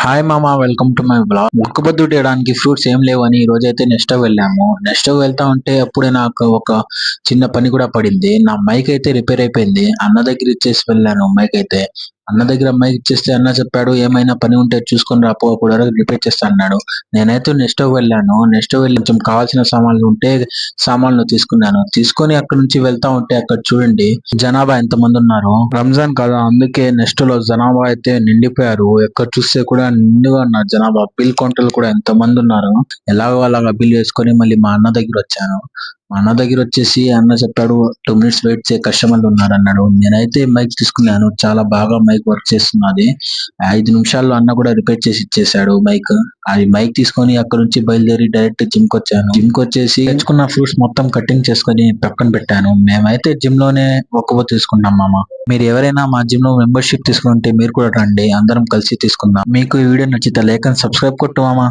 Hi మామ, welcome to my blog. ముక్కబొద్దు తీయడానికి fruits ఏం లేవని ఈ రోజైతే నెక్స్ట్ వెళ్ళాము. నెక్స్ట్ వెళ్తా ఉంటే అప్పుడే నాకు ఒక చిన్న పని కూడా పడింది. నా మైక్ అయితే రిపేర్ అయిపోయింది. అన్న దగ్గర ఇచ్చేసి వెళ్ళాను మైక్ అయితే. అన్న దగ్గర మైక్ ఇచ్చేస్తే అన్న చెప్పాడు, ఏమైనా పని ఉంటే చూసుకొని రాపో, కూడా రిపేర్ చేస్తా అన్నాడు. నేనైతే నెక్స్ట్ వెళ్ళాను. నెక్స్ట్ వెళ్ళి కొంచెం కావాల్సిన సామాన్లు ఉంటే సామాన్లు తీసుకున్నాను. తీసుకొని అక్కడ నుంచి వెళ్తా ఉంటే అక్కడ చూడండి జనాభా ఎంత మంది ఉన్నారు. రంజాన్ కదా, అందుకే నెక్స్ట్ లో జనాభా అయితే నిండిపోయారు. ఎక్కడ చూస్తే కూడా నిండుగా ఉన్నారు జనాభా. బిల్ కౌంటర్లు కూడా ఎంత మంది ఉన్నారు. ఎలాగో అలాగా బిల్ వేసుకొని మళ్ళీ మా అన్న దగ్గర వచ్చాను. మా అన్న దగ్గర వచ్చేసి అన్న చెప్పాడు, 2 minutes వెయిట్ చేయ, కస్టమర్లు ఉన్నారు అన్నాడు. నేనైతే మైక్ తీసుకున్నాను. చాలా బాగా మైక్ వర్క్ చేస్తున్నది. 5 నిమిషాల్లో అన్న కూడా రిపేర్ చేసి ఇచ్చేసాడు మైక్. అది మైక్ తీసుకొని అక్కడ నుంచి బయలుదేరి డైరెక్ట్ జిమ్ కి వచ్చాను. జిమ్ కి వచ్చేసి తెచ్చుకున్న ఫ్రూట్స్ మొత్తం కటింగ్ చేసుకొని పక్కన పెట్టాను. మేమైతే జిమ్ లోనే ఒక్కబో తీసుకున్నాం మామ. మీరు ఎవరైనా మా జిమ్ లో మెంబర్షిప్ తీసుకుంటే మీరు కూడా రండి, అందరం కలిసి తీసుకుందాం. మీకు ఈ వీడియో నచ్చితే లైక్ అండ్ సబ్స్క్రైబ్ కొట్టు మామ.